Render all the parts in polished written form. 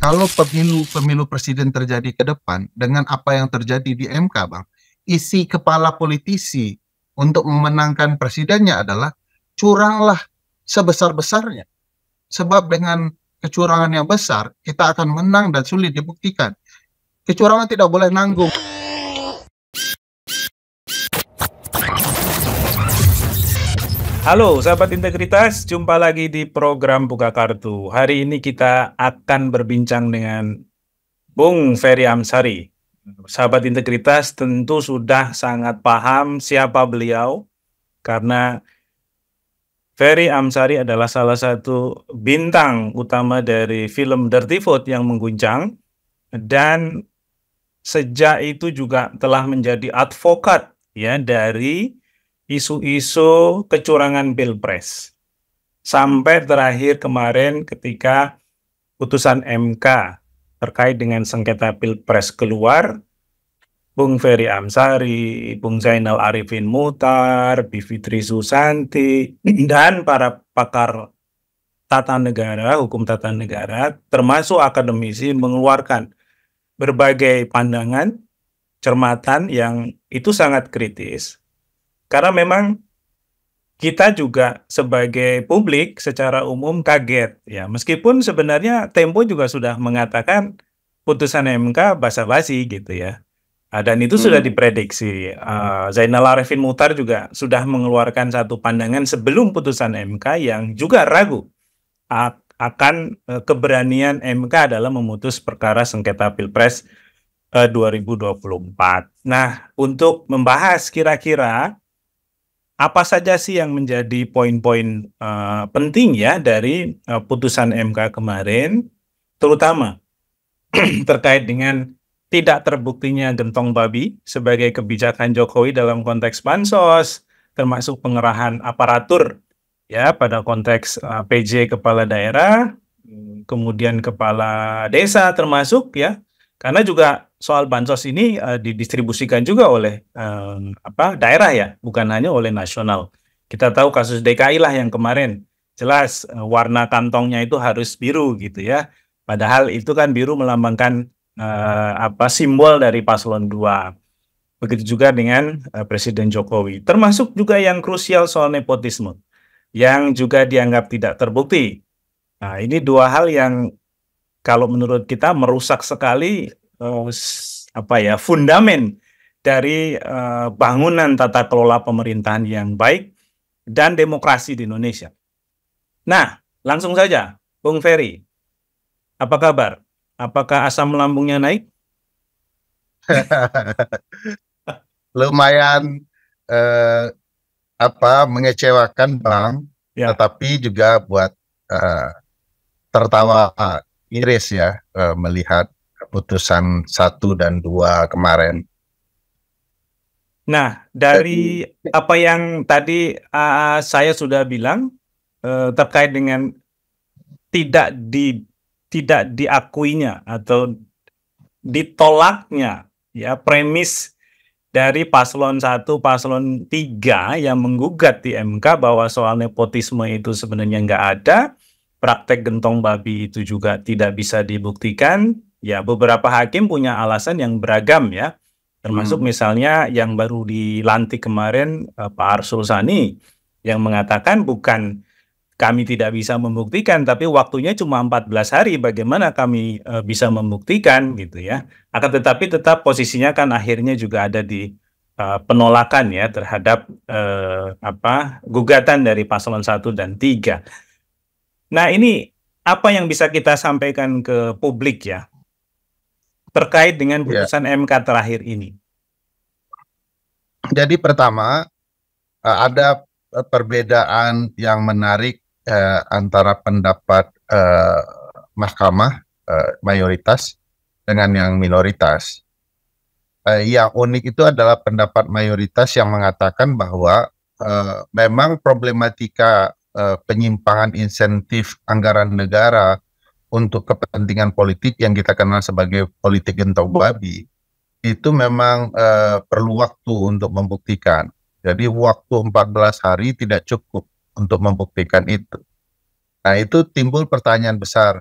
Kalau pemilu presiden terjadi ke depan dengan apa yang terjadi di MK, Bang, isi kepala politisi untuk memenangkan presidennya adalah curanglah sebesar-besarnya. Sebab dengan kecurangan yang besar, kita akan menang dan sulit dibuktikan. Kecurangan tidak boleh nanggung. Halo sahabat integritas, jumpa lagi di program Buka Kartu. Hari ini kita akan berbincang dengan Bung Ferry Amsari. Sahabat integritas tentu sudah sangat paham siapa beliau, karena Ferry Amsari adalah salah satu bintang utama dari film Dirty Vote yang mengguncang, dan sejak itu juga telah menjadi advokat ya dari isu-isu kecurangan Pilpres. Sampai terakhir kemarin ketika putusan MK terkait dengan sengketa Pilpres keluar, Bung Ferry Amsari, Bung Zainal Arifin Muchtar, Bivitri Susanti, dan para pakar tata negara, hukum tata negara, termasuk akademisi, mengeluarkan berbagai pandangan, cermatan yang itu sangat kritis. Karena memang kita juga sebagai publik secara umum kaget ya, meskipun sebenarnya Tempo juga sudah mengatakan putusan MK basa-basi gitu ya. Dan itu sudah diprediksi. Zainal Arifin Muchtar juga sudah mengeluarkan satu pandangan sebelum putusan MK yang juga ragu akan keberanian MK dalam memutus perkara sengketa Pilpres 2024. Nah, untuk membahas kira-kira apa saja sih yang menjadi poin-poin penting ya dari putusan MK kemarin, terutama terkait dengan tidak terbuktinya gentong babi sebagai kebijakan Jokowi dalam konteks bansos, termasuk pengerahan aparatur ya pada konteks PJ kepala daerah, kemudian kepala desa termasuk ya, karena juga soal bansos ini didistribusikan juga oleh daerah ya, bukan hanya oleh nasional. Kita tahu kasus DKI lah yang kemarin, jelas warna kantongnya itu harus biru gitu ya. Padahal itu kan biru melambangkan simbol dari paslon 2. Begitu juga dengan Presiden Jokowi. Termasuk juga yang krusial soal nepotisme, yang juga dianggap tidak terbukti. Nah, ini dua hal yang kalau menurut kita merusak sekali fundamen dari bangunan tata kelola pemerintahan yang baik dan demokrasi di Indonesia. Nah, langsung saja, Bung Ferry, apa kabar? Apakah asam lambungnya naik? Lumayan mengecewakan, Bang, ya. Tetapi juga buat tertawa iris ya melihat putusan 1 dan 2 kemarin. Nah, dari apa yang tadi saya sudah bilang terkait dengan tidak diakuinya atau ditolaknya ya premis dari paslon 1, paslon 3 yang menggugat di MK bahwa soal nepotisme itu sebenarnya nggak ada, praktek gentong babi itu juga tidak bisa dibuktikan. Ya, beberapa hakim punya alasan yang beragam ya, termasuk misalnya yang baru dilantik kemarin Pak Arsul Sani yang mengatakan bukan kami tidak bisa membuktikan, tapi waktunya cuma 14 hari, bagaimana kami bisa membuktikan gitu ya. Akan tetapi tetap posisinya kan akhirnya juga ada di penolakan ya terhadap gugatan dari paslon 1 dan 3. Nah, ini apa yang bisa kita sampaikan ke publik ya terkait dengan putusan MK terakhir ini? Jadi pertama, ada perbedaan yang menarik antara pendapat mahkamah mayoritas dengan yang minoritas. Yang unik itu adalah pendapat mayoritas yang mengatakan bahwa memang problematika penyimpangan insentif anggaran negara untuk kepentingan politik yang kita kenal sebagai politik gentong babi itu memang perlu waktu untuk membuktikan. Jadi waktu 14 hari tidak cukup untuk membuktikan itu. Nah, itu timbul pertanyaan besar.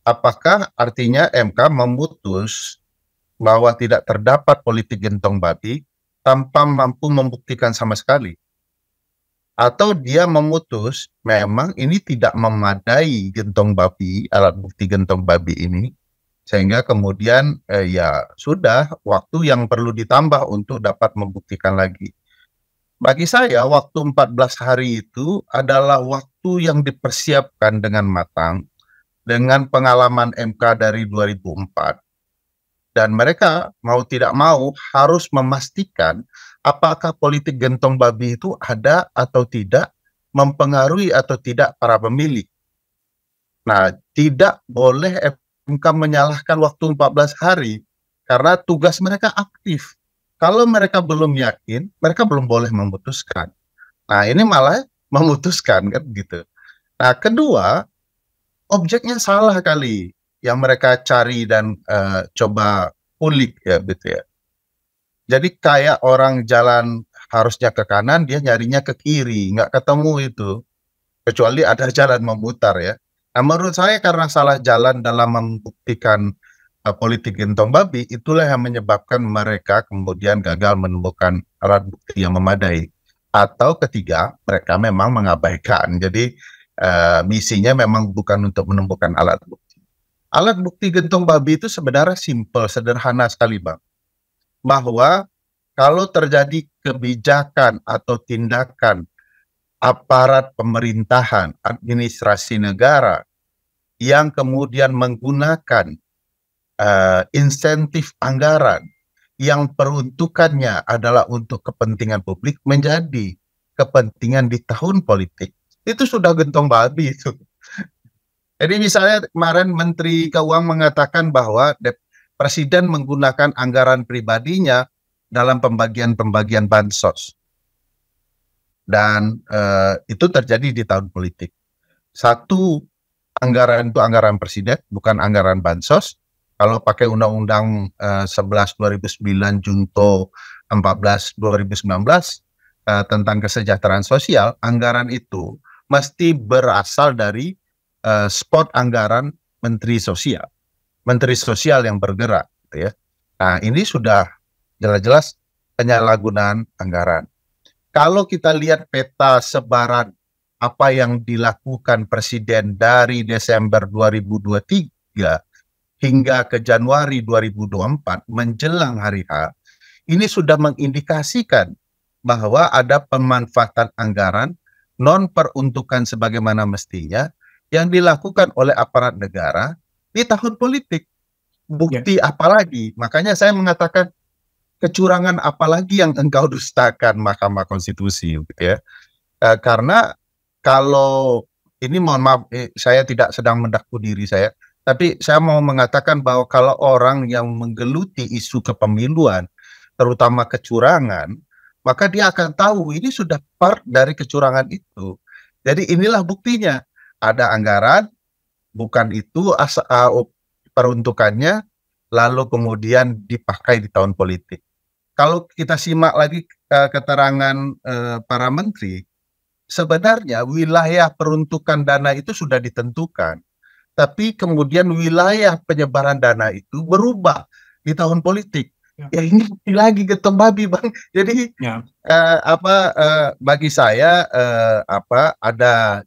apakah artinya MK memutus bahwa tidak terdapat politik gentong babi tanpa mampu membuktikan sama sekali? Atau dia memutus memang ini tidak memadai gentong babi, alat bukti gentong babi ini, sehingga kemudian ya sudah waktu yang perlu ditambah untuk dapat membuktikan lagi. Bagi saya waktu 14 hari itu adalah waktu yang dipersiapkan dengan matang dengan pengalaman MK dari 2004, dan mereka mau tidak mau harus memastikan apakah politik gentong babi itu ada atau tidak, mempengaruhi atau tidak para pemilih. Nah, tidak boleh MK menyalahkan waktu 14 hari karena tugas mereka aktif. Kalau mereka belum yakin, mereka belum boleh memutuskan. Nah, ini malah memutuskan kan gitu. Nah, kedua, objeknya salah kali yang mereka cari dan coba ulik ya gitu ya. Jadi kayak orang jalan harusnya ke kanan, dia nyarinya ke kiri, nggak ketemu itu. Kecuali ada jalan memutar ya. Nah, menurut saya karena salah jalan dalam membuktikan politik gentong babi, itulah yang menyebabkan mereka kemudian gagal menemukan alat bukti yang memadai. Atau ketiga, mereka memang mengabaikan. Jadi misinya memang bukan untuk menemukan alat bukti. Alat bukti gentong babi itu sebenarnya simpel, sederhana sekali, Bang. Bahwa kalau terjadi kebijakan atau tindakan aparat pemerintahan, administrasi negara yang kemudian menggunakan insentif anggaran yang peruntukannya adalah untuk kepentingan publik menjadi kepentingan di tahun politik, itu sudah gentong babi itu. Jadi misalnya kemarin Menteri Keuangan mengatakan bahwa Presiden menggunakan anggaran pribadinya dalam pembagian bansos. Dan itu terjadi di tahun politik. Satu, anggaran itu anggaran Presiden, bukan anggaran bansos. Kalau pakai Undang-Undang 11 2009 Junto 14 2019 tentang kesejahteraan sosial, anggaran itu mesti berasal dari spot anggaran Menteri Sosial yang bergerak, gitu ya. Nah, ini sudah jelas-jelas penyalahgunaan anggaran. Kalau kita lihat peta sebaran apa yang dilakukan Presiden dari Desember 2023 hingga ke Januari 2024 menjelang hari H, ini sudah mengindikasikan bahwa ada pemanfaatan anggaran non peruntukan sebagaimana mestinya yang dilakukan oleh aparat negara di tahun politik. Bukti apalagi? Makanya saya mengatakan kecurangan apalagi yang engkau dustakan Mahkamah Konstitusi, gitu ya. Karena kalau ini, mohon maaf, saya tidak sedang mendakwa diri saya, tapi saya mau mengatakan bahwa kalau orang yang menggeluti isu kepemiluan, terutama kecurangan, maka dia akan tahu ini sudah part dari kecurangan itu. Jadi inilah buktinya. Ada anggaran, bukan itu peruntukannya, lalu kemudian dipakai di tahun politik. Kalau kita simak lagi keterangan para menteri, sebenarnya wilayah peruntukan dana itu sudah ditentukan, tapi kemudian wilayah penyebaran dana itu berubah di tahun politik. Ya ini lagi gentong babi, Bang. Jadi bagi saya ada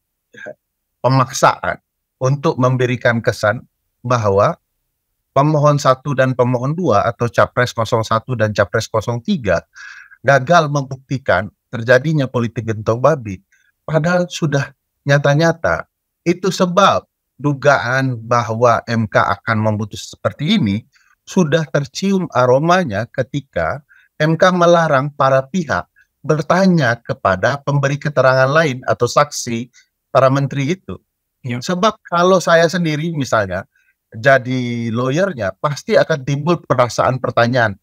pemaksaan untuk memberikan kesan bahwa pemohon 1 dan pemohon 2 atau Capres 01 dan Capres 03 gagal membuktikan terjadinya politik gentong babi. Padahal sudah nyata-nyata. Itu sebab dugaan bahwa MK akan memutus seperti ini sudah tercium aromanya ketika MK melarang para pihak bertanya kepada pemberi keterangan lain atau saksi para menteri itu. Sebab kalau saya sendiri misalnya jadi lawyernya, pasti akan timbul perasaan pertanyaan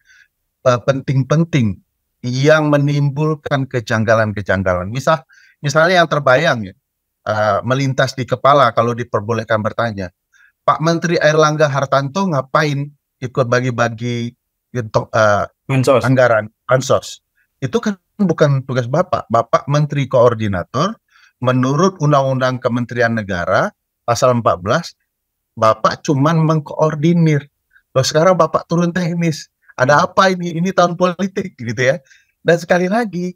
penting-penting yang menimbulkan kejanggalan-kejanggalan. Misalnya yang terbayang ya, melintas di kepala kalau diperbolehkan bertanya, Pak Menteri Airlangga Hartanto ngapain ikut bagi-bagi anggaran bansos? Itu kan bukan tugas Bapak. Bapak Menteri Koordinator, menurut Undang-Undang Kementerian Negara pasal 14, Bapak cuman mengkoordinir. Loh sekarang Bapak turun teknis. Ada apa ini? Ini tahun politik gitu ya. Dan sekali lagi,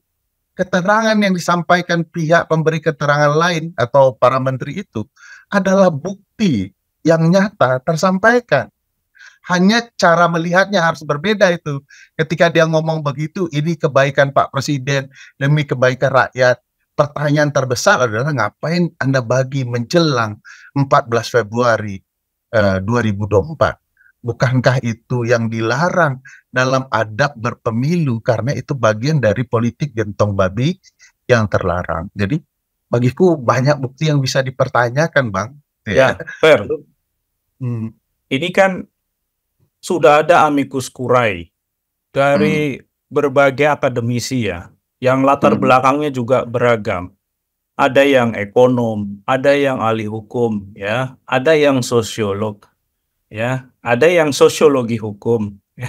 keterangan yang disampaikan pihak pemberi keterangan lain atau para menteri itu adalah bukti yang nyata tersampaikan. Hanya cara melihatnya harus berbeda itu. Ketika dia ngomong begitu, ini kebaikan Pak Presiden demi kebaikan rakyat. Pertanyaan terbesar adalah ngapain Anda bagi menjelang 14 Februari 2024? Bukankah itu yang dilarang dalam adab berpemilu, karena itu bagian dari politik gentong babi yang terlarang. Jadi bagiku banyak bukti yang bisa dipertanyakan, Bang. Ya, fair. Hmm. Ini kan sudah ada amicus curiae dari berbagai akademisi ya, yang latar belakangnya juga beragam. Ada yang ekonom, ada yang ahli hukum, ya, ada yang sosiolog, ya, ada yang sosiologi hukum, ya.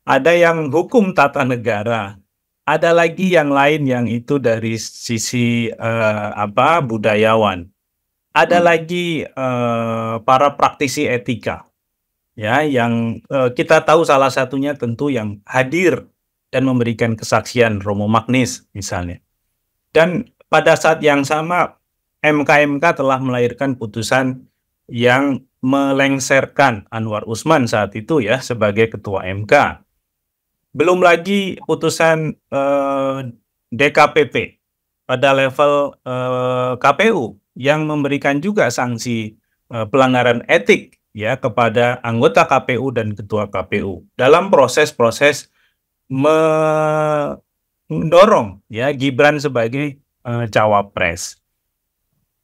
Ada yang hukum tata negara, ada lagi yang lain yang itu dari sisi budayawan, ada lagi para praktisi etika, ya, yang kita tahu salah satunya tentu yang hadir dan memberikan kesaksian Romo Magnis misalnya. Dan pada saat yang sama MK telah melahirkan putusan yang melengsarkan Anwar Usman saat itu ya sebagai ketua MK. Belum lagi putusan DKPP pada level KPU yang memberikan juga sanksi pelanggaran etik ya kepada anggota KPU dan ketua KPU dalam proses-proses mendorong ya Gibran sebagai cawapres.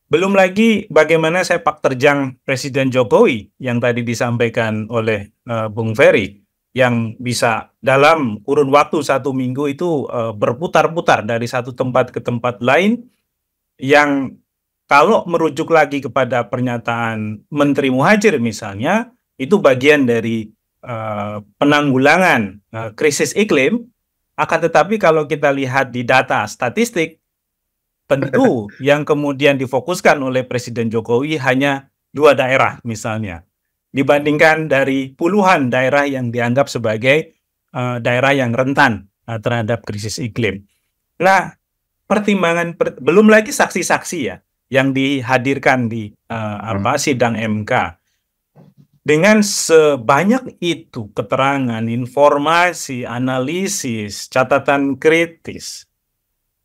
Belum lagi bagaimana sepak terjang Presiden Jokowi yang tadi disampaikan oleh Bung Ferry, yang bisa dalam kurun waktu 1 minggu itu berputar-putar dari satu tempat ke tempat lain, yang kalau merujuk lagi kepada pernyataan Menteri Muhadjir misalnya, itu bagian dari penanggulangan krisis iklim. Akan tetapi kalau kita lihat di data statistik, tentu yang kemudian difokuskan oleh Presiden Jokowi hanya 2 daerah misalnya, dibandingkan dari puluhan daerah yang dianggap sebagai daerah yang rentan terhadap krisis iklim. Nah, pertimbangan belum lagi saksi-saksi ya yang dihadirkan di sidang MK. Dengan sebanyak itu keterangan, informasi, analisis, catatan kritis,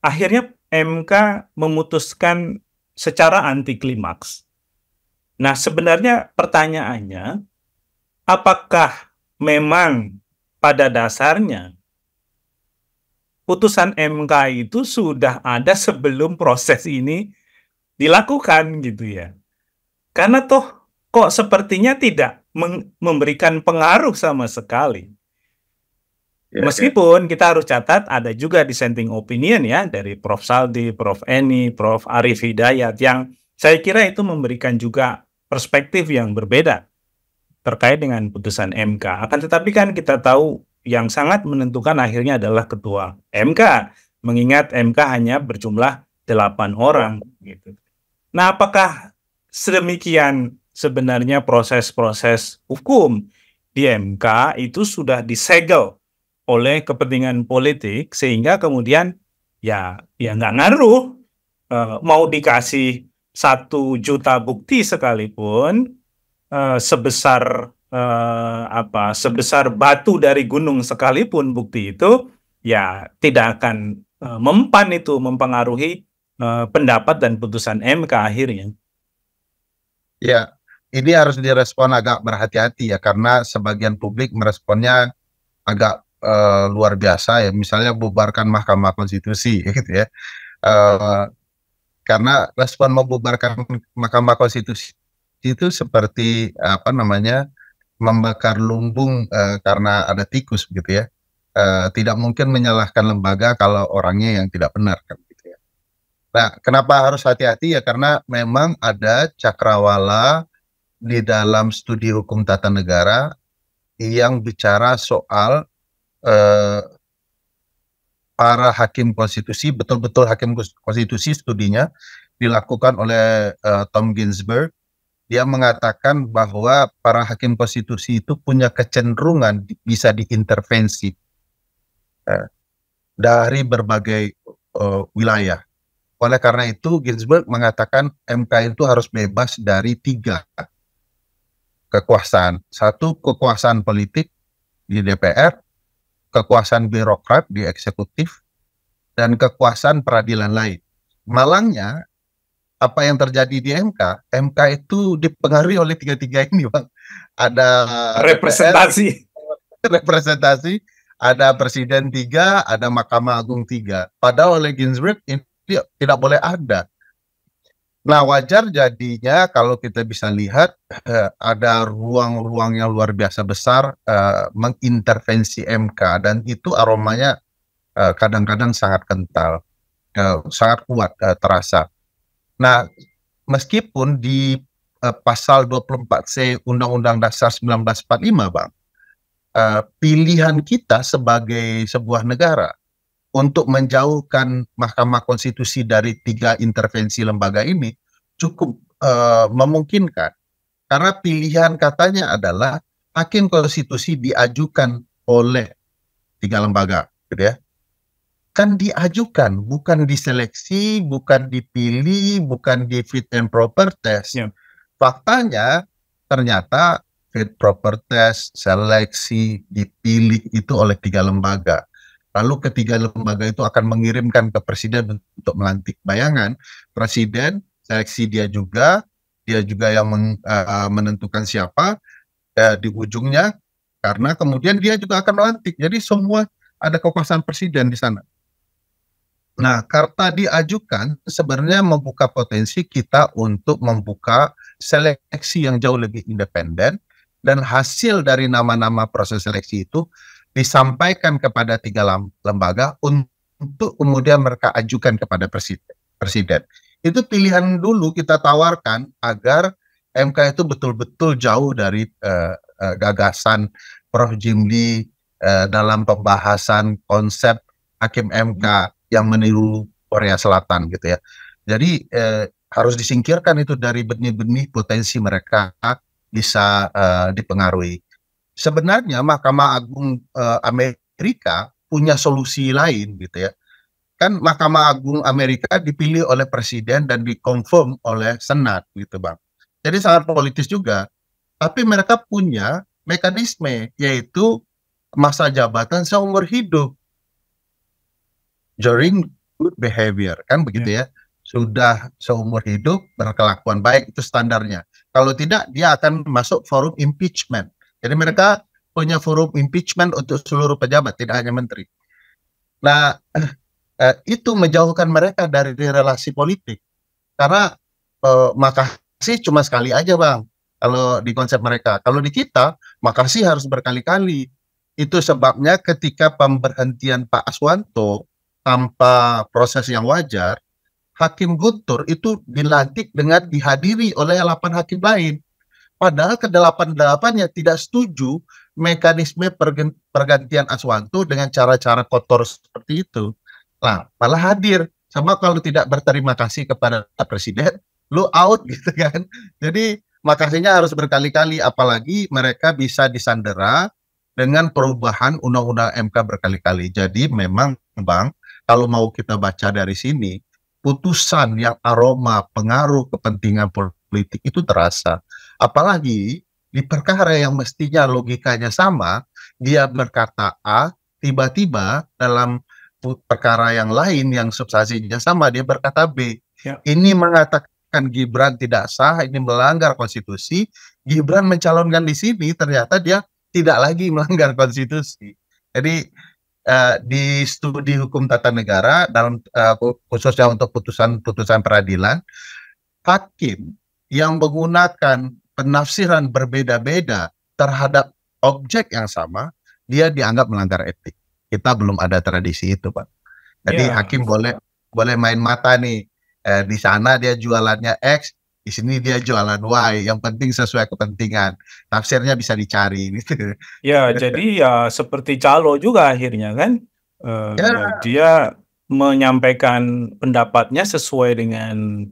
akhirnya MK memutuskan secara anti klimaks. Nah, sebenarnya pertanyaannya, apakah memang pada dasarnya putusan MK itu sudah ada sebelum proses ini dilakukan gitu ya? Karena toh kok sepertinya tidak memberikan pengaruh sama sekali. Meskipun kita harus catat ada juga dissenting opinion ya dari Prof. Saldi, Prof. Eni, Prof. Arif Hidayat yang saya kira itu memberikan juga perspektif yang berbeda terkait dengan putusan MK. Akan tetapi kan kita tahu yang sangat menentukan akhirnya adalah ketua MK, mengingat MK hanya berjumlah 8 orang gitu. Nah, apakah sedemikian sebenarnya proses-proses hukum di MK itu sudah disegel oleh kepentingan politik sehingga kemudian ya nggak ngaruh mau dikasih 1 juta bukti sekalipun sebesar batu dari gunung sekalipun bukti itu ya tidak akan mempan itu mempengaruhi pendapat dan putusan MK akhirnya. Ya, ini harus direspon agak berhati-hati ya, karena sebagian publik meresponnya agak luar biasa ya, misalnya bubarkan Mahkamah Konstitusi gitu ya. Karena respon membubarkan Mahkamah Konstitusi itu seperti membakar lumbung karena ada tikus gitu ya. Tidak mungkin menyalahkan lembaga kalau orangnya yang tidak benar kan gitu ya. Nah, kenapa harus hati-hati ya? Karena memang ada cakrawala di dalam studi hukum tata negara yang bicara soal para hakim konstitusi, betul-betul hakim konstitusi, studinya dilakukan oleh Tom Ginsburg, dia mengatakan bahwa para hakim konstitusi itu punya kecenderungan bisa diintervensi dari berbagai wilayah. Oleh karena itu, Ginsburg mengatakan MK itu harus bebas dari 3 kekuasaan. 1, kekuasaan politik di DPR, kekuasaan birokrat di eksekutif, dan kekuasaan peradilan lain. Malangnya, apa yang terjadi di MK itu dipengaruhi oleh 3 ini, Bang. Ada Representasi. representasi, ada presiden 3, ada Mahkamah Agung 3. Padahal oleh Ginsburg ini tidak boleh ada. Nah, wajar jadinya kalau kita bisa lihat ada ruang-ruang yang luar biasa besar mengintervensi MK, dan itu aromanya kadang-kadang sangat kental, sangat kuat terasa. Nah, meskipun di pasal 24C Undang-Undang Dasar 1945, Bang, pilihan kita sebagai sebuah negara untuk menjauhkan Mahkamah Konstitusi dari 3 intervensi lembaga ini cukup memungkinkan. Karena pilihan katanya adalah hakim konstitusi diajukan oleh 3 lembaga, gitu ya. Kan diajukan, bukan diseleksi, bukan dipilih, bukan di fit and proper test. Ya. Faktanya ternyata fit proper test, seleksi, dipilih itu oleh 3 lembaga. Lalu ketiga lembaga itu akan mengirimkan ke presiden untuk melantik. Bayangan, presiden seleksi dia juga yang menentukan siapa di ujungnya, karena kemudian dia juga akan melantik. Jadi semua ada kekuasaan presiden di sana. Nah, karena diajukan sebenarnya membuka potensi kita untuk membuka seleksi yang jauh lebih independen, dan hasil dari nama-nama proses seleksi itu disampaikan kepada 3 lembaga untuk kemudian mereka ajukan kepada presiden. Itu pilihan dulu kita tawarkan agar MK itu betul-betul jauh dari gagasan Prof. Jimli dalam pembahasan konsep hakim MK yang meniru Korea Selatan, gitu ya. Jadi harus disingkirkan itu dari benih-benih potensi mereka bisa dipengaruhi. Sebenarnya Mahkamah Agung Amerika punya solusi lain, gitu ya. Kan Mahkamah Agung Amerika dipilih oleh presiden dan dikonfirm oleh Senat, gitu, Bang. Jadi sangat politis juga. Tapi mereka punya mekanisme, yaitu masa jabatan seumur hidup. During good behavior, kan begitu ya. Sudah seumur hidup berkelakuan baik, itu standarnya. Kalau tidak, dia akan masuk forum impeachment. Jadi mereka punya forum impeachment untuk seluruh pejabat, tidak hanya menteri. Nah, itu menjauhkan mereka dari relasi politik. Karena makasih cuma sekali aja, Bang, kalau di konsep mereka. Kalau di kita, makasih harus berkali-kali. Itu sebabnya ketika pemberhentian Pak Aswanto tanpa proses yang wajar, Hakim Guntur itu dilantik dengan dihadiri oleh 8 hakim lain. Padahal ke-8-8-nya tidak setuju mekanisme pergantian Aswanto dengan cara-cara kotor seperti itu. Nah, malah hadir. Sama kalau tidak berterima kasih kepada presiden, lu out, gitu kan. Jadi makasihnya harus berkali-kali, apalagi mereka bisa disandera dengan perubahan undang-undang MK berkali-kali. Jadi memang, Bang, kalau mau kita baca dari sini, putusan yang aroma pengaruh kepentingan politik itu terasa. Apalagi di perkara yang mestinya logikanya sama, dia berkata A, tiba-tiba dalam perkara yang lain yang substansinya sama, dia berkata B. Ya. Ini mengatakan Gibran tidak sah, ini melanggar konstitusi. Gibran mencalonkan di sini, ternyata dia tidak lagi melanggar konstitusi. Jadi di studi hukum tata negara, dalam khususnya untuk putusan peradilan, hakim yang menggunakan penafsiran berbeda-beda terhadap objek yang sama, dia dianggap melanggar etik. Kita belum ada tradisi itu, Pak. Jadi hakim boleh main mata nih. Di sana dia jualannya X, di sini dia jualan Y. Yang penting sesuai kepentingan. Tafsirnya bisa dicari. Gitu. Ya, jadi ya seperti calo juga akhirnya kan. Dia menyampaikan pendapatnya sesuai dengan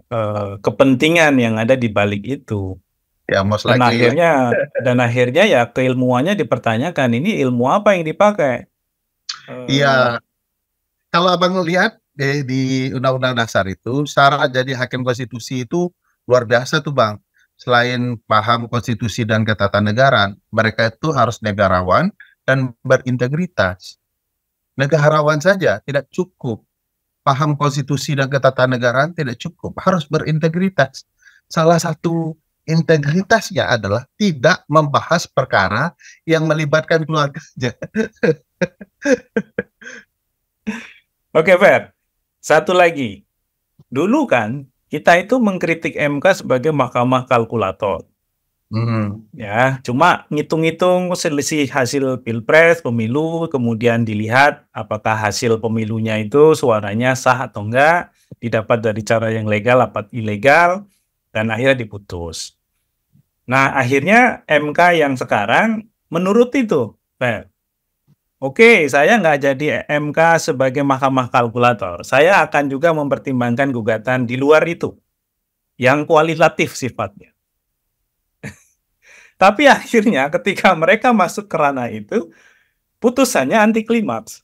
kepentingan yang ada di balik itu. Ya most Dan likely ya. akhirnya ya keilmuannya dipertanyakan. Ini ilmu apa yang dipakai? Iya, kalau abang lihat di Undang-Undang Dasar itu, syarat jadi hakim konstitusi itu luar biasa tuh bang. Selain paham konstitusi dan ketatanegaraan, mereka itu harus negarawan dan berintegritas. Negarawan saja tidak cukup. Paham konstitusi dan ketatanegaraan tidak cukup. Harus berintegritas. Salah satu integritasnya adalah tidak membahas perkara yang melibatkan keluarga. Oke, Fer. Satu lagi. Dulu kan kita itu mengkritik MK sebagai mahkamah kalkulator. Ya, cuma ngitung-ngitung selisih hasil pilpres, pemilu, kemudian dilihat apakah hasil pemilunya itu suaranya sah atau enggak, didapat dari cara yang legal atau ilegal, dan akhirnya diputus. Nah, akhirnya MK yang sekarang menurut itu, Fer. Oke, saya nggak jadi MK sebagai mahkamah kalkulator. Saya akan juga mempertimbangkan gugatan di luar itu, yang kualitatif sifatnya. Tapi akhirnya ketika mereka masuk ke ranah itu, putusannya anti klimaks.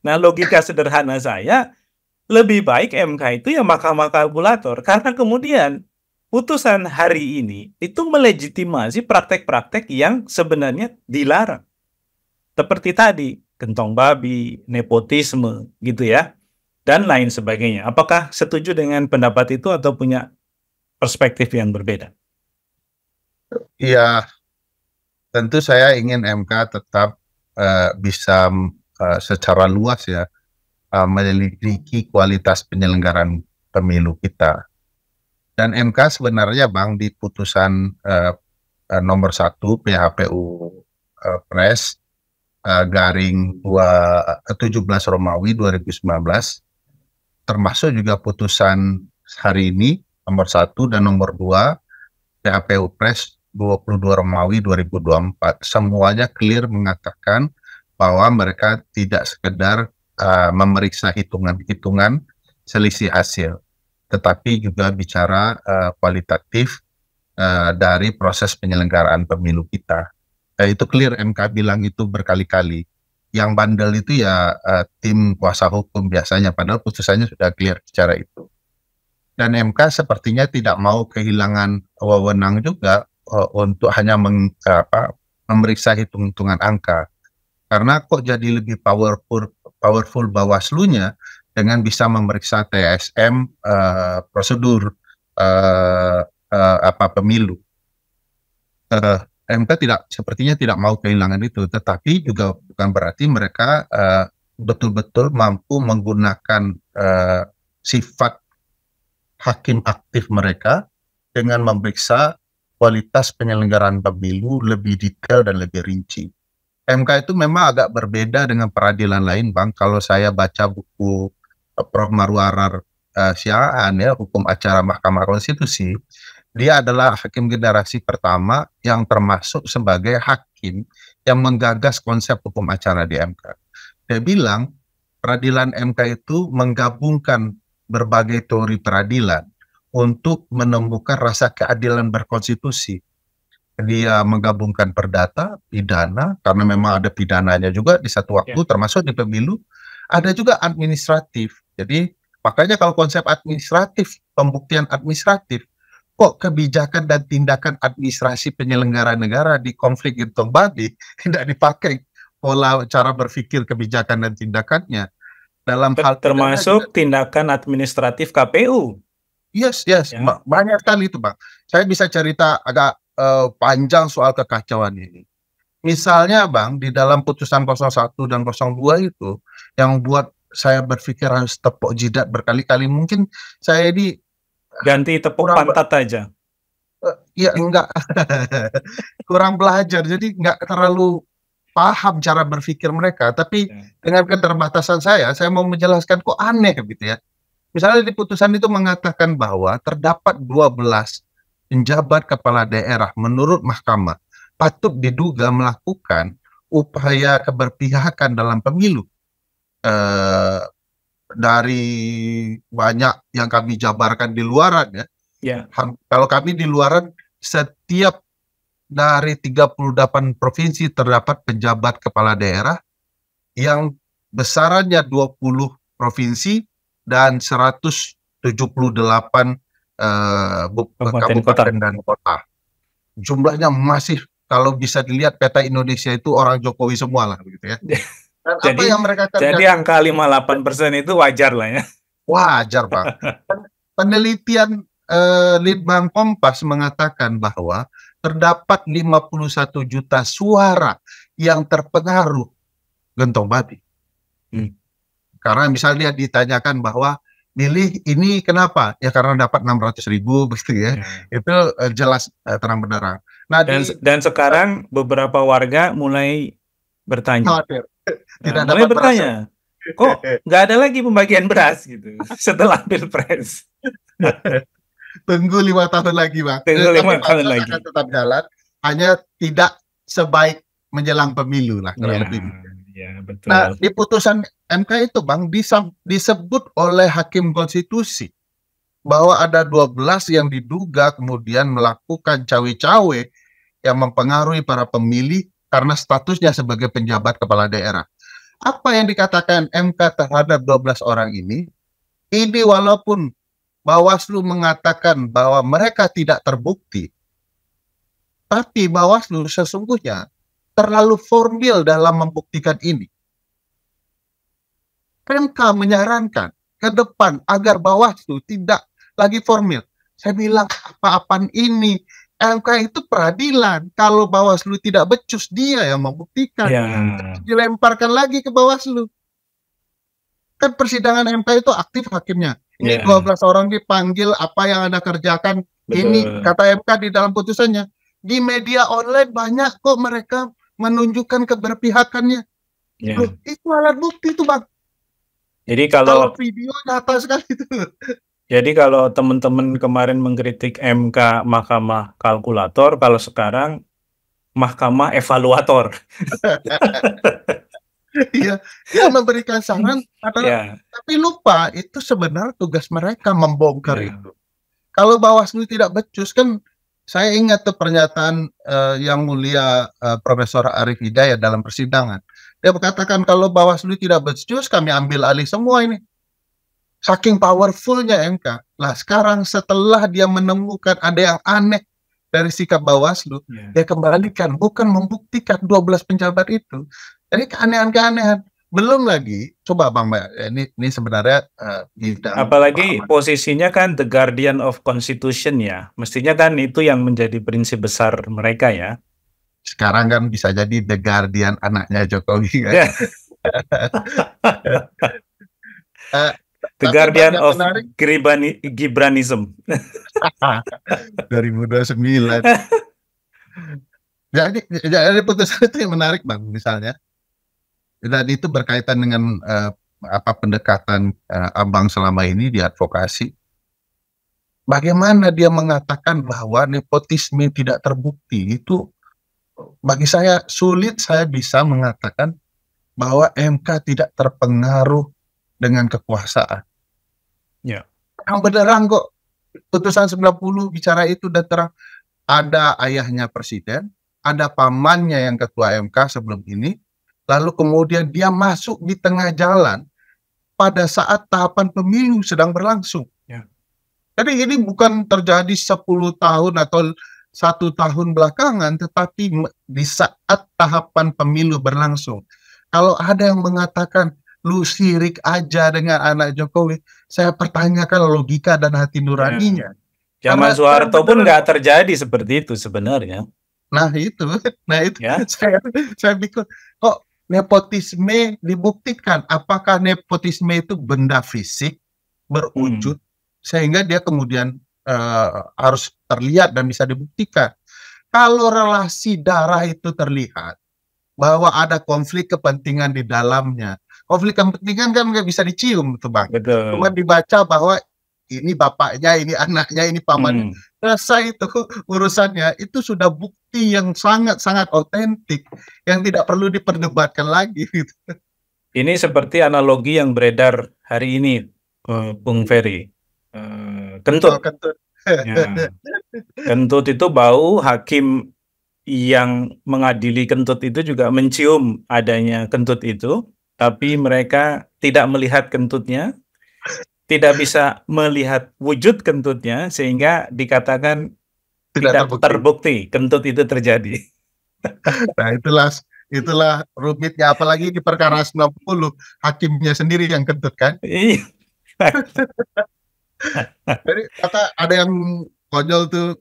Nah, logika sederhana saya, lebih baik MK itu ya mahkamah kalkulator. Karena kemudian putusan hari ini itu melegitimasi praktek-praktek yang sebenarnya dilarang. Seperti tadi, gentong babi, nepotisme, gitu ya, dan lain sebagainya. Apakah setuju dengan pendapat itu atau punya perspektif yang berbeda? Iya, tentu saya ingin MK tetap bisa secara luas ya menyelidiki kualitas penyelenggaraan pemilu kita. Dan MK sebenarnya bang di putusan nomor 1 PHPU Pres garing 17 Romawi 2019 termasuk juga putusan hari ini nomor 1 dan nomor 2 PHPU Pres 22 Romawi 2024 semuanya clear mengatakan bahwa mereka tidak sekedar memeriksa hitungan-hitungan selisih hasil, tetapi juga bicara kualitatif dari proses penyelenggaraan pemilu kita. Itu clear, MK bilang itu berkali-kali. Yang bandel itu ya tim kuasa hukum biasanya, padahal putusannya sudah clear secara itu. Dan MK sepertinya tidak mau kehilangan wewenang juga untuk hanya memeriksa hitung-hitungan angka. Karena kok jadi lebih powerful Bawaslu-nya dengan bisa memeriksa TSM prosedur pemilu. MK sepertinya tidak mau kehilangan itu, tetapi juga bukan berarti mereka betul-betul mampu menggunakan sifat hakim aktif mereka dengan memeriksa kualitas penyelenggaraan pemilu lebih detail dan lebih rinci. MK itu memang agak berbeda dengan peradilan lain, Bang. Kalau saya baca buku Prof. Marwarar Siaan ya, hukum acara Mahkamah Konstitusi, dia adalah hakim generasi pertama yang termasuk sebagai hakim yang menggagas konsep hukum acara di MK. Dia bilang peradilan MK itu menggabungkan berbagai teori peradilan untuk menemukan rasa keadilan berkonstitusi. Dia menggabungkan perdata, pidana, karena memang ada pidananya juga di satu waktu, termasuk di pemilu, ada juga administratif. Jadi makanya kalau konsep administratif, pembuktian administratif, kok kebijakan dan tindakan administrasi penyelenggara negara di konflik gentong babi tidak dipakai pola cara berpikir kebijakan dan tindakannya dalam hal termasuk tindakan administratif KPU. Yes, ya. Banyak sekali itu Bang. Saya bisa cerita agak panjang soal kekacauan ini. Misalnya Bang, di dalam putusan 01 dan 02 itu yang buat saya berpikir harus tepuk jidat berkali-kali, mungkin saya ini ganti tepuk pantat aja. Ya enggak kurang belajar, jadi enggak terlalu paham cara berpikir mereka, tapi dengan keterbatasan saya mau menjelaskan kok aneh gitu ya. Misalnya di putusan itu mengatakan bahwa terdapat 12 penjabat kepala daerah menurut mahkamah patut diduga melakukan upaya keberpihakan dalam pemilu. Dari banyak yang kami jabarkan di luaran ya. Kalau kami di luaran setiap dari 38 provinsi terdapat penjabat kepala daerah yang besarannya 20 provinsi dan 178 kabupaten dan kota. Jumlahnya masih, kalau bisa dilihat peta Indonesia itu orang Jokowi semua lah begitu ya. Dan Jadi, apa yang mereka kerjakan? jadi angka 58% itu wajar lah ya. Wajar, Pak. Penelitian Litbang Kompas mengatakan bahwa terdapat 51 juta suara yang terpengaruh gentong babi. Karena misalnya ditanyakan bahwa milih ini kenapa? Ya karena dapat 600.000 begitu ya. Itu jelas terang benderang. Nah, dan sekarang beberapa warga mulai bertanya. Mulai bertanya, kok nggak ada lagi pembagian beras gitu setelah Pilpres? Tunggu 5 tahun lagi, Bang. Tunggu 5 tahun lagi. Akan tetap jalan, hanya tidak sebaik menjelang pemilu lah. Ya, betul. Nah, di putusan MK itu, Bang, disebut oleh Hakim Konstitusi bahwa ada 12 yang diduga kemudian melakukan cawe-cawe yang mempengaruhi para pemilih karena statusnya sebagai penjabat kepala daerah. Apa yang dikatakan MK terhadap 12 orang ini walaupun Bawaslu mengatakan bahwa mereka tidak terbukti, tapi Bawaslu sesungguhnya terlalu formil dalam membuktikan ini. MK menyarankan ke depan agar Bawaslu tidak lagi formil. Saya bilang, apa-apaan ini? MK itu peradilan. Kalau Bawaslu tidak becus, dia yang membuktikan. Dilemparkan lagi ke Bawaslu. Kan persidangan MK itu aktif hakimnya. Ini 12 orang dipanggil, apa yang Anda kerjakan. Betul. Ini kata MK di dalam putusannya. Di media online banyak kok mereka menunjukkan keberpihakannya. Loh, itu alat bukti itu, Bang. Jadi kalau video nyata sekali itu. Jadi kalau teman-teman kemarin mengkritik MK Mahkamah Kalkulator, kalau sekarang Mahkamah Evaluator. Iya, dia memberikan saran, tapi lupa itu sebenarnya tugas mereka membongkar itu. Kalau Bawaslu tidak becus, kan saya ingat tuh pernyataan yang mulia Profesor Arief Hidayat dalam persidangan. Dia berkatakan kalau Bawaslu tidak becus, kami ambil alih semua ini. Saking powerfulnya MK. Nah, sekarang setelah dia menemukan ada yang aneh dari sikap Bawaslu, dia kembalikan, bukan membuktikan 12 penjabat itu. Jadi keanehan-keanehan. Belum lagi, coba Bang, ini sebenarnya apalagi posisinya kan the guardian of constitution ya. Mestinya kan itu yang menjadi prinsip besar mereka ya. Sekarang kan bisa jadi the guardian anaknya Jokowi kan. The guardian of Gibranism. 2029. Jadi putusan itu yang menarik, Bang, misalnya. Dan itu berkaitan dengan pendekatan Abang selama ini di advokasi. Bagaimana dia mengatakan bahwa nepotisme tidak terbukti, itu bagi saya sulit saya bisa mengatakan bahwa MK tidak terpengaruh dengan kekuasaan. Yang beneran kok, putusan 90 bicara itu dan terang. Ada ayahnya presiden, ada pamannya yang ketua MK sebelum ini, lalu kemudian dia masuk di tengah jalan pada saat tahapan pemilu sedang berlangsung. Jadi ini bukan terjadi 10 tahun atau 1 tahun belakangan, tetapi di saat tahapan pemilu berlangsung. Kalau ada yang mengatakan, lu sirik aja dengan anak Jokowi, saya pertanyakan logika dan hati nuraninya. Zaman Soeharto pun nggak terjadi seperti itu sebenarnya. Nah itu saya pikir kok nepotisme dibuktikan. Apakah nepotisme itu benda fisik berwujud sehingga dia kemudian harus terlihat dan bisa dibuktikan. Kalau relasi darah itu terlihat bahwa ada konflik kepentingan di dalamnya. Konflik kepentingan kan nggak bisa dicium tuh, Bang. Cuma dibaca bahwa ini bapaknya, ini anaknya, ini pamannya. Selesai itu urusannya. Itu sudah bukti yang sangat-sangat otentik yang tidak perlu diperdebatkan lagi. Gitu. Ini seperti analogi yang beredar hari ini, Bung Ferry. Kentut. Ya. Kentut itu bau, hakim yang mengadili kentut itu juga mencium adanya kentut itu, tapi mereka tidak melihat kentutnya, tidak bisa melihat wujud kentutnya, sehingga dikatakan Tidak tidak terbukti. terbukti kentut itu terjadi. Nah, itulah rumitnya, apalagi di perkara 90 hakimnya sendiri yang kentut kan. Iya. Jadi ada yang konyol tuh,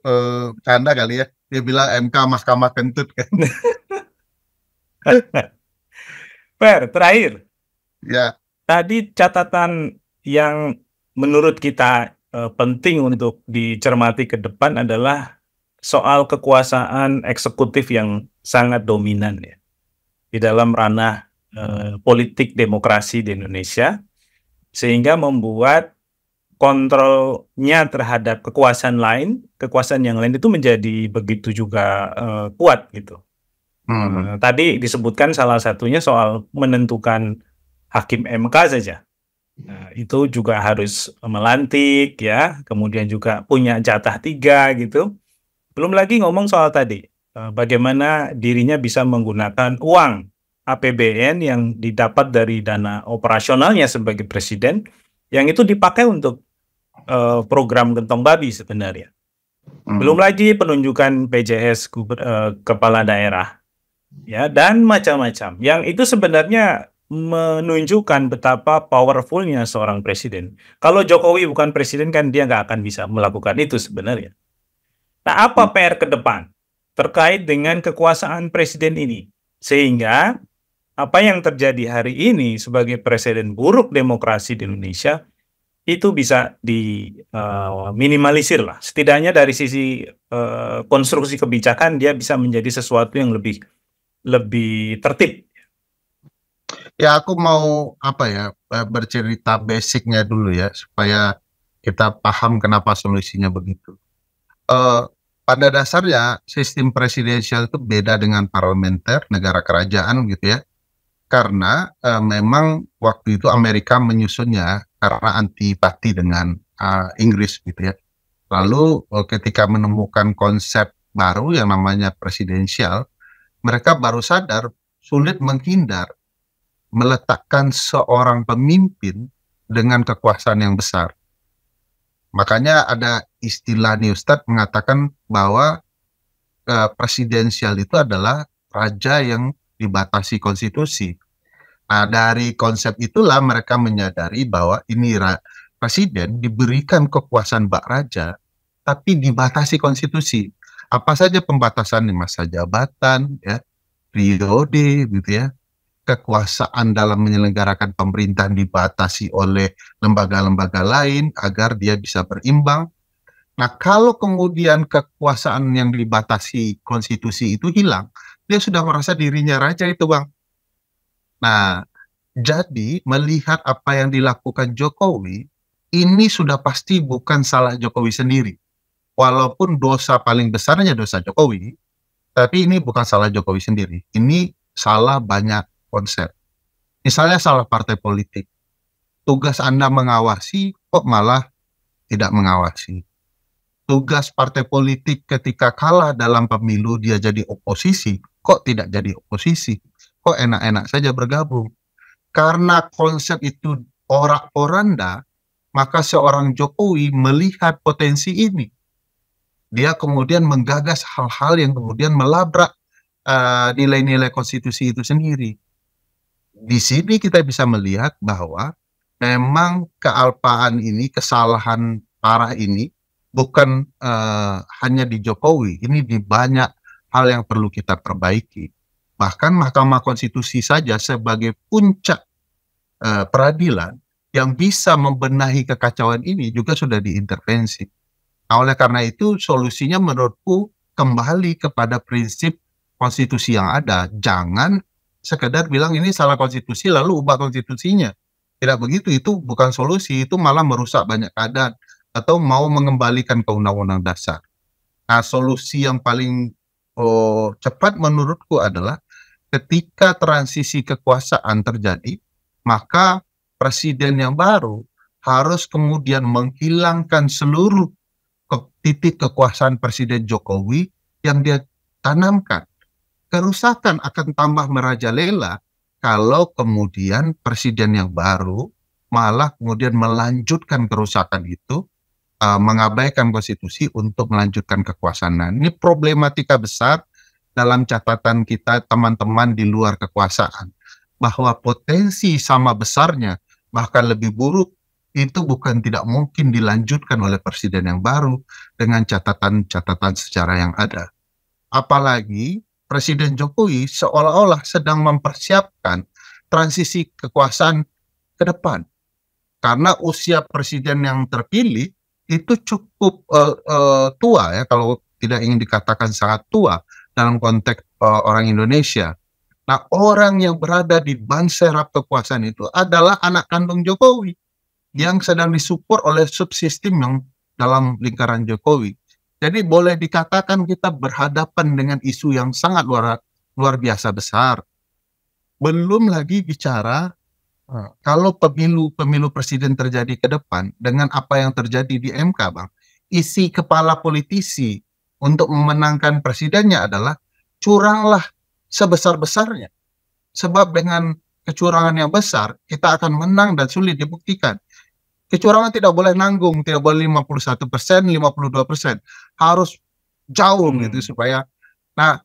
canda kali ya. Dia bilang MK Mahkamah Kentut kan. Fer, terakhir, Ya, tadi catatan yang menurut kita penting untuk dicermati ke depan adalah soal kekuasaan eksekutif yang sangat dominan ya di dalam ranah politik demokrasi di Indonesia, sehingga membuat kontrolnya terhadap kekuasaan yang lain itu menjadi begitu juga kuat gitu. Tadi disebutkan salah satunya soal menentukan hakim MK saja. Nah, itu juga harus melantik ya, kemudian juga punya jatah 3 gitu. Belum lagi ngomong soal tadi, bagaimana dirinya bisa menggunakan uang APBN yang didapat dari dana operasionalnya sebagai presiden, yang itu dipakai untuk program gentong babi sebenarnya. Belum lagi penunjukan PJS kepala daerah, ya, dan macam-macam. Yang itu sebenarnya menunjukkan betapa powerfulnya seorang presiden. Kalau Jokowi bukan presiden kan dia nggak akan bisa melakukan itu sebenarnya. Nah, apa PR ke depan terkait dengan kekuasaan presiden ini? Sehingga apa yang terjadi hari ini sebagai presiden buruk demokrasi di Indonesia itu bisa diminimalisir lah. Setidaknya dari sisi konstruksi kebijakan dia bisa menjadi sesuatu yang lebih tertib. ya aku mau bercerita basicnya dulu ya supaya kita paham kenapa solusinya begitu. Pada dasarnya sistem presidensial itu beda dengan parlementer, negara kerajaan gitu ya. Karena memang waktu itu Amerika menyusunnya karena antipati dengan Inggris gitu ya. Lalu ketika menemukan konsep baru yang namanya presidensial, mereka baru sadar sulit menghindar meletakkan seorang pemimpin dengan kekuasaan yang besar. Makanya ada istilah nih Ustadz mengatakan bahwa presidensial itu adalah raja yang dibatasi konstitusi. Nah, dari konsep itulah mereka menyadari bahwa ini presiden diberikan kekuasaan bak raja, tapi dibatasi konstitusi. Apa saja pembatasan di masa jabatan, ya, periode, gitu ya. Kekuasaan dalam menyelenggarakan pemerintahan dibatasi oleh lembaga-lembaga lain agar dia bisa berimbang. Nah, kalau kemudian kekuasaan yang dibatasi konstitusi itu hilang, dia sudah merasa dirinya raja itu, Bang. Nah, jadi melihat apa yang dilakukan Jokowi, ini sudah pasti bukan salah Jokowi sendiri. Walaupun dosa paling besarnya dosa Jokowi, tapi ini bukan salah Jokowi sendiri. Ini salah banyak konsep. Misalnya salah partai politik. Tugas Anda mengawasi, kok malah tidak mengawasi. Tugas partai politik ketika kalah dalam pemilu dia jadi oposisi, kok tidak jadi oposisi. Kok enak-enak saja bergabung. Karena konsep itu orak-poranda, maka seorang Jokowi melihat potensi ini. Dia kemudian menggagas hal-hal yang kemudian melabrak nilai-nilai konstitusi itu sendiri. Di sini kita bisa melihat bahwa memang kealpaan ini, kesalahan parah ini, bukan hanya di Jokowi, ini di banyak hal yang perlu kita perbaiki. Bahkan Mahkamah Konstitusi saja sebagai puncak peradilan yang bisa membenahi kekacauan ini juga sudah diintervensi. Nah, oleh karena itu solusinya menurutku kembali kepada prinsip konstitusi yang ada. Jangan sekedar bilang ini salah konstitusi lalu ubah konstitusinya. Tidak begitu, itu bukan solusi, itu malah merusak banyak keadaan atau mau mengembalikan ke undang-undang dasar. Nah, solusi yang paling cepat menurutku adalah ketika transisi kekuasaan terjadi, maka presiden yang baru harus kemudian menghilangkan seluruh titik kekuasaan Presiden Jokowi yang dia tanamkan. Kerusakan akan tambah merajalela kalau kemudian presiden yang baru malah kemudian melanjutkan kerusakan itu, mengabaikan konstitusi untuk melanjutkan kekuasaan. Nah, ini problematika besar dalam catatan kita teman-teman di luar kekuasaan, bahwa potensi sama besarnya bahkan lebih buruk itu bukan tidak mungkin dilanjutkan oleh presiden yang baru dengan catatan-catatan sejarah yang ada. Apalagi Presiden Jokowi seolah-olah sedang mempersiapkan transisi kekuasaan ke depan. Karena usia presiden yang terpilih itu cukup tua ya, kalau tidak ingin dikatakan sangat tua dalam konteks orang Indonesia. Nah, orang yang berada di ban serap kekuasaan itu adalah anak kandung Jokowi yang sedang disupport oleh subsistem yang dalam lingkaran Jokowi. Jadi boleh dikatakan kita berhadapan dengan isu yang sangat luar biasa besar. Belum lagi bicara kalau pemilu presiden terjadi ke depan dengan apa yang terjadi di MK, Bang. Isi kepala politisi untuk memenangkan presidennya adalah curanglah sebesar-besarnya. Sebab dengan kecurangan yang besar, kita akan menang dan sulit dibuktikan. Kecurangan tidak boleh nanggung, tidak boleh 51%, 52%. Harus jauh gitu supaya. Nah,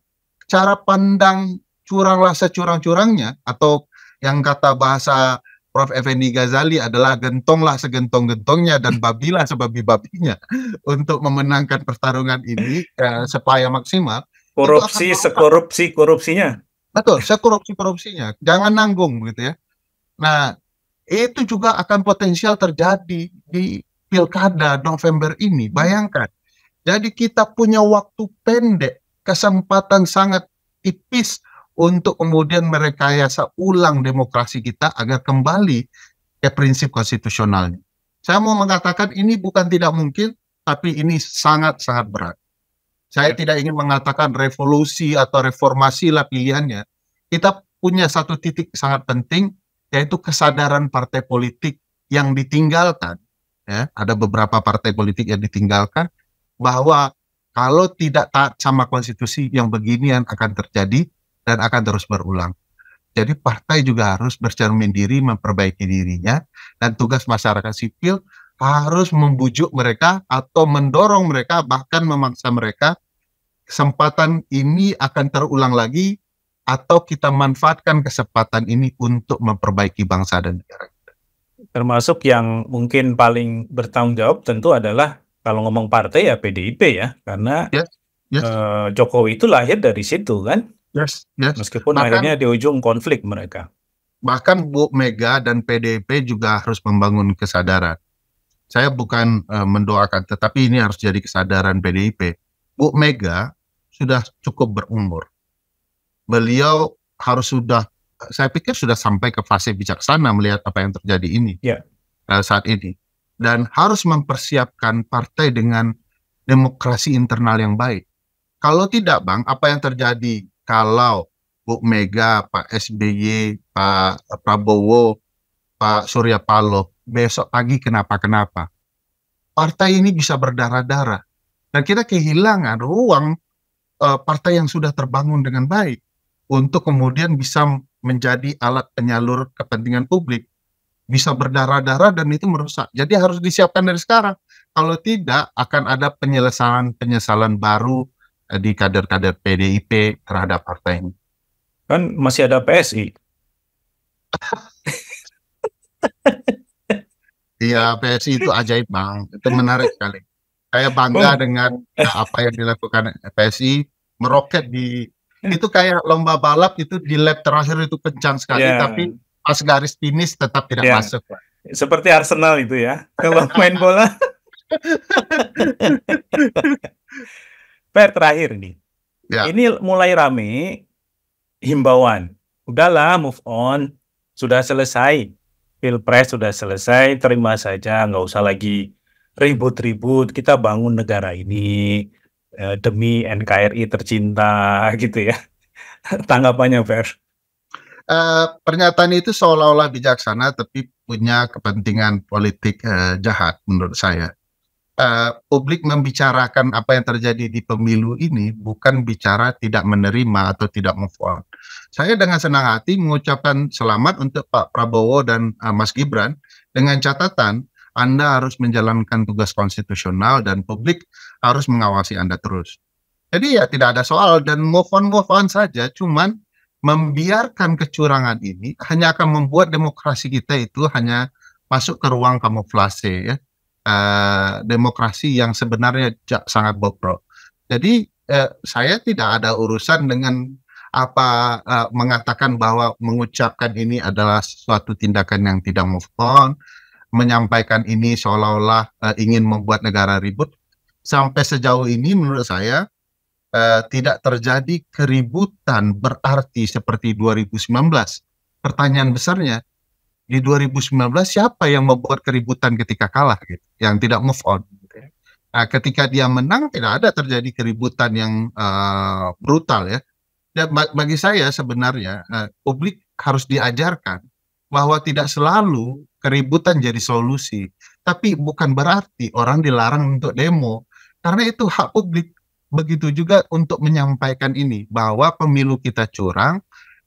cara pandang curanglah securang-curangnya, atau yang kata bahasa Prof. Effendi Ghazali adalah gentonglah segentong-gentongnya dan babilah sebabi-babinya untuk memenangkan pertarungan ini supaya maksimal. Korupsi sekorupsi-korupsinya. Betul, sekorupsi-korupsinya. Jangan nanggung gitu ya. Nah, itu juga akan potensial terjadi di pilkada November ini. Bayangkan, jadi kita punya waktu pendek, kesempatan sangat tipis untuk kemudian merekayasa ulang demokrasi kita agar kembali ke prinsip konstitusionalnya. Saya mau mengatakan ini bukan tidak mungkin, tapi ini sangat-sangat berat. Saya tidak ingin mengatakan revolusi atau reformasi lah pilihannya. Kita punya satu titik sangat penting, yaitu kesadaran partai politik yang ditinggalkan. Ya, ada beberapa partai politik yang ditinggalkan, bahwa kalau tidak taat sama konstitusi yang beginian akan terjadi dan akan terus berulang. Jadi partai juga harus bercermin diri, memperbaiki dirinya, dan tugas masyarakat sipil harus membujuk mereka atau mendorong mereka, bahkan memaksa mereka, kesempatan ini akan terulang lagi, atau kita manfaatkan kesempatan ini untuk memperbaiki bangsa dan negara. Termasuk yang mungkin paling bertanggung jawab tentu adalah, kalau ngomong partai ya PDIP ya, karena Jokowi itu lahir dari situ kan. Meskipun akhirnya di ujung konflik mereka. Bahkan Bu Mega dan PDIP juga harus membangun kesadaran. Saya bukan mendoakan, tetapi ini harus jadi kesadaran PDIP. Bu Mega sudah cukup berumur. Beliau harus saya pikir sudah sampai ke fase bijaksana melihat apa yang terjadi ini saat ini. Dan harus mempersiapkan partai dengan demokrasi internal yang baik. Kalau tidak, Bang, apa yang terjadi kalau Bu Mega, Pak SBY, Pak Prabowo, Pak Surya Paloh besok pagi kenapa-kenapa? Partai ini bisa berdarah-darah. Dan kita kehilangan ruang partai yang sudah terbangun dengan baik untuk kemudian bisa menjadi alat penyalur kepentingan publik. Bisa berdarah-darah dan itu merusak. Jadi harus disiapkan dari sekarang. Kalau tidak, akan ada penyesalan baru di kader-kader PDIP terhadap partai ini. Kan masih ada PSI. Iya, PSI itu ajaib, Bang. Itu menarik sekali. Saya bangga dengan apa yang dilakukan PSI, meroket itu kayak lomba balap, itu di lap terakhir itu kencang sekali, tapi pas garis finish tetap tidak masuk. Seperti Arsenal itu ya, kalau main bola. Per terakhir nih, ini mulai rame himbauan. Udahlah, move on, sudah selesai. Pilpres sudah selesai, terima saja, nggak usah lagi ribut-ribut. Kita bangun negara ini demi NKRI tercinta, gitu ya. Tanggapannya, Fer? Pernyataan itu seolah-olah bijaksana, tapi punya kepentingan politik jahat menurut saya. publik membicarakan apa yang terjadi di pemilu ini bukan bicara tidak menerima atau tidak move on. Saya dengan senang hati mengucapkan selamat untuk Pak Prabowo dan Mas Gibran dengan catatan Anda harus menjalankan tugas konstitusional dan publik harus mengawasi Anda terus. Jadi ya tidak ada soal dan move on saja, cuman membiarkan kecurangan ini hanya akan membuat demokrasi kita itu hanya masuk ke ruang kamuflase ya. Demokrasi yang sebenarnya sangat bobrok. Jadi saya tidak ada urusan dengan apa mengatakan bahwa mengucapkan ini adalah suatu tindakan yang tidak move on, menyampaikan ini seolah-olah ingin membuat negara ribut. Sampai sejauh ini menurut saya tidak terjadi keributan berarti seperti 2019. Pertanyaan besarnya, di 2019 siapa yang membuat keributan ketika kalah gitu, yang tidak move on gitu. Nah, ketika dia menang tidak ada terjadi keributan yang brutal ya. Dan bagi saya sebenarnya publik harus diajarkan bahwa tidak selalu keributan jadi solusi, tapi bukan berarti orang dilarang untuk demo karena itu hak publik. Begitu juga untuk menyampaikan ini bahwa pemilu kita curang,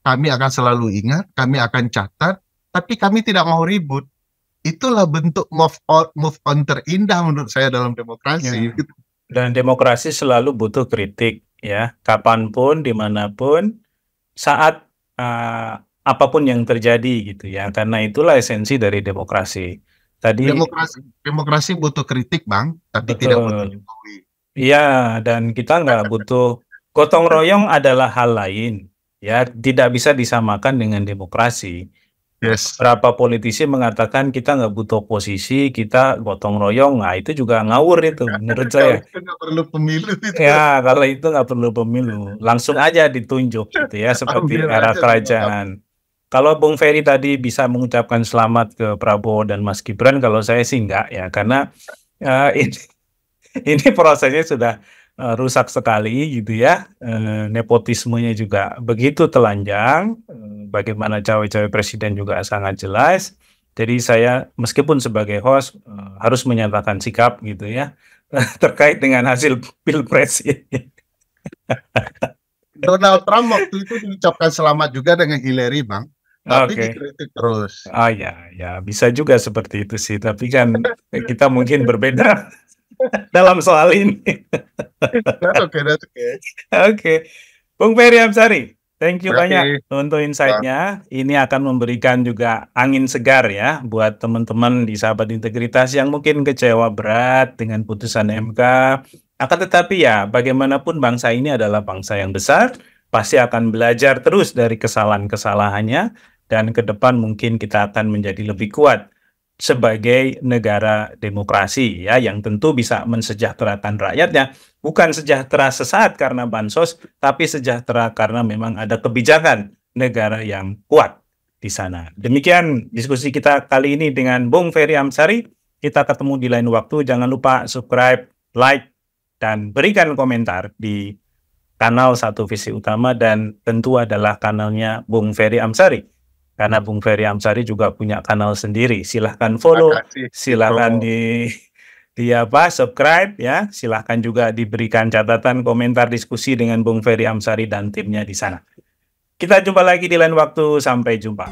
kami akan selalu ingat, kami akan catat, tapi kami tidak mau ribut. Itulah bentuk move on terindah menurut saya dalam demokrasi. Ya. Dan demokrasi selalu butuh kritik ya, kapanpun, dimanapun, saat apapun yang terjadi gitu ya. Karena itulah esensi dari demokrasi. Tadi demokrasi butuh kritik, Bang, tapi betul. tidak butuh Jokowi. Iya, dan kita nggak butuh gotong royong adalah hal lain ya, tidak bisa disamakan dengan demokrasi. Yes. Berapa politisi mengatakan kita nggak butuh oposisi, kita gotong royong, nah itu juga ngawur itu menurut saya. Itu nggak perlu pemilu itu. Ya, kalau itu nggak perlu pemilu, langsung aja ditunjuk gitu ya, seperti era kerajaan. Kalau Bung Ferry tadi bisa mengucapkan selamat ke Prabowo dan Mas Gibran, kalau saya sih enggak ya, karena ini prosesnya sudah rusak sekali gitu ya, nepotismenya juga begitu telanjang, bagaimana cawe-cawe presiden juga sangat jelas. Jadi saya meskipun sebagai host harus menyatakan sikap gitu ya terkait dengan hasil pilpres ini. Donald Trump waktu itu diucapkan selamat juga dengan Hillary, Bang, tapi dikritik terus. Oh ya bisa juga seperti itu sih, tapi kan kita mungkin berbeda dalam soal ini. Oke. Bung Ferry Amsari, thank you banyak untuk insight-nya. Ini akan memberikan juga angin segar ya buat teman-teman di Sahabat Integritas yang mungkin kecewa berat dengan putusan MK. Akan tetapi ya, bagaimanapun bangsa ini adalah bangsa yang besar, pasti akan belajar terus dari kesalahan-kesalahannya, dan ke depan mungkin kita akan menjadi lebih kuat sebagai negara demokrasi ya, yang tentu bisa mensejahterakan rakyatnya, bukan sejahtera sesaat karena bansos, tapi sejahtera karena memang ada kebijakan negara yang kuat di sana. Demikian diskusi kita kali ini dengan Bung Ferry Amsari. Kita ketemu di lain waktu. Jangan lupa subscribe, like, dan berikan komentar di kanal Satu Visi Utama, dan tentu adalah kanalnya Bung Ferry Amsari. Karena Bung Ferry Amsari juga punya kanal sendiri. Silahkan follow, silahkan subscribe ya. Silahkan juga diberikan catatan, komentar, diskusi dengan Bung Ferry Amsari dan timnya di sana. Kita jumpa lagi di lain waktu. Sampai jumpa.